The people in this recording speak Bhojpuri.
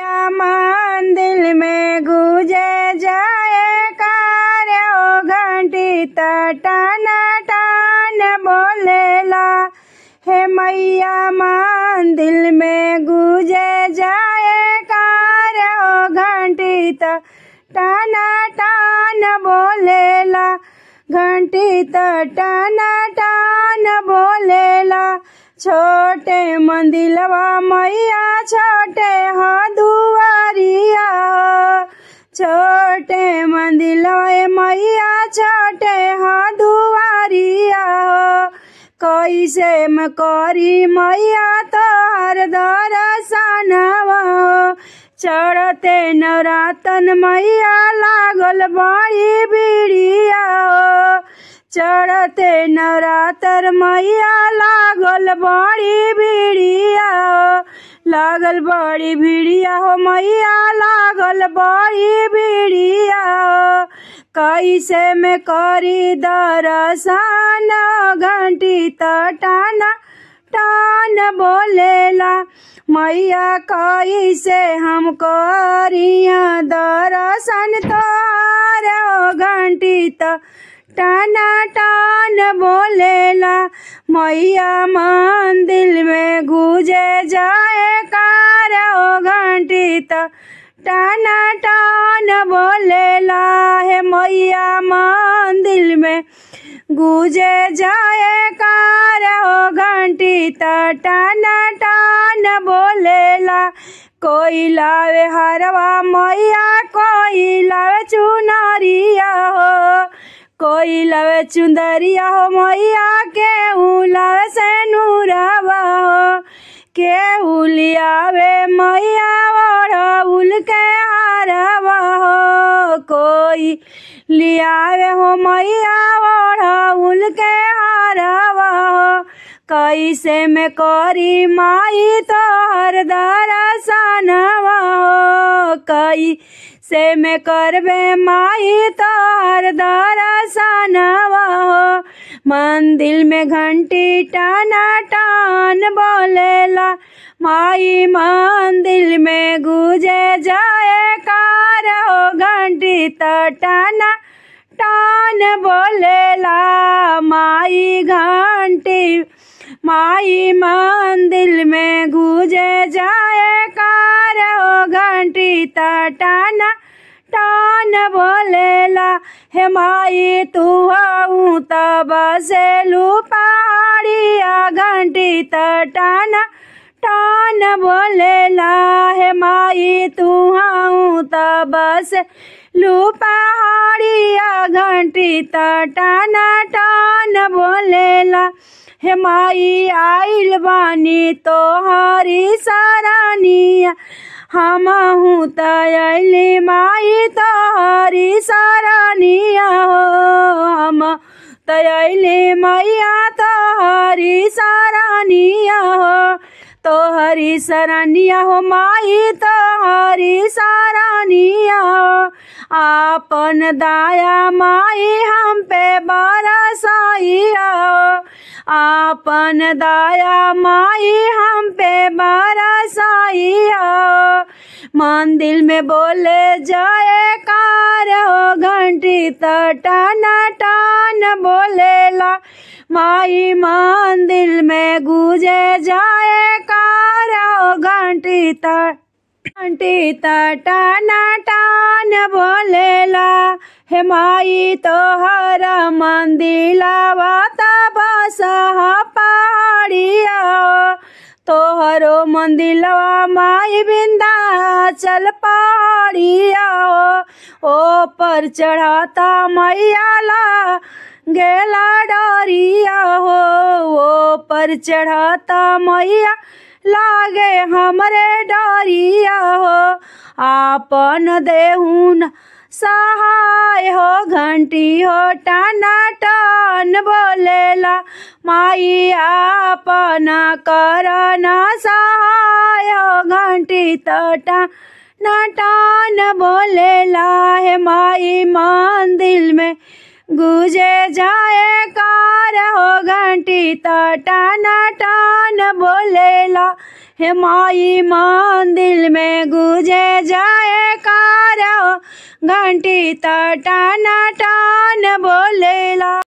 मैया मंदिर में गुजे जाए कार्य घंटी टन टन बोलेला। हे मैया मंदिर में गुजे जाए कार्य घंटी टन टन बोलेला। घंटी टन टन बोलेला। छोटे मंदिलवा मैया छोटे दुआरिया। छोटे मंदिलवा मैया छोटे दुआरिया। कैसे में करी मैया तोहर दर्शनवा। चढ़ते नवरातन मैया लागल बड़ी बिड़िया। चढ़ते नवरात्र मैया लागल बड़ी बिड़िया। लागल बड़ी बिड़िया हो मैया लागल बड़ी बिड़िया। कैसे में करी दर्शन घंटी टन टन बोलेला। मैया कैसे हम करिया दर्शन तोहर घंटी टन टन बोलेला। मैया मंदिर में गुजे जाए कार्य घंटी टन टन बोलेला। हे मैया मंदिर में गुजे जाए कार्य घंटी टन टन बोलेला। कोई लावे हरवा मैया कोई लावे चुनरिया हो। कोई लवे चुंदरिया हो मैया केहू लवे से नूरवा हो। केहू लियावे मैया ओढ़उल के हारवा हो। कोई लियावे हो मैया ओढ़उल के हारवा हो। कैसे में करी माई तोहर दर्शनवा हो। कैसे में करबे माई तोहर दर्शनवा हो। मंदिर में घंटी टन टन बोलेला। माई मंदिर में गुजे जाए कार्य घंटी टन टन बोलेला। माई घंटी माई मंदिर में गुजे जाए कार्य घंटी टन टन बोलेला। हे माई तू आऊँ तब से लू पहाड़िया घंटी टन टन बोलेला। हे माई तू आऊँ तब से लू पहाड़िया घंटी टन टन बोलेला। हे माई आइल बानी तोहरी सरनिया। हमहू तैली माई तोहरी सरनिया हो। हम तैली मैया तोहरी सरनिया हो। तोहरी सरनिया हो माई तोहरी सरनिया हो। आपन दाया माई हम पे बरसाइया हो। आपन दाया माई हम पे बरसाइया हो। मंदिर में बोले जाए कार्य घंटी टन टन बोलेला। माई मंदिर में गुजे जाए कार्य घंटी टन टन बोलेला। हे माई तोहर मंदिलवा बस पहाड़िया। तोहरो मंदिलवा माई विंध्याचल पहाड़िया। ओ पर चढ़ाता मैया ला गेला डरिया हो। ओ पर चढ़ाता मैया लागे हमरे डरिया हो। आपन देहुन सहाय हो घंटी हो टन टन बोलेला। माई आपन करना सहाय हो घंटी टन टन बोलेला। हे माई मंदिर में गुजे जाए कार हो घंटी त टान टान बोलेला हे माई मंदिर में गुजे जाए कार हो घंटी त टान टान बोलेला।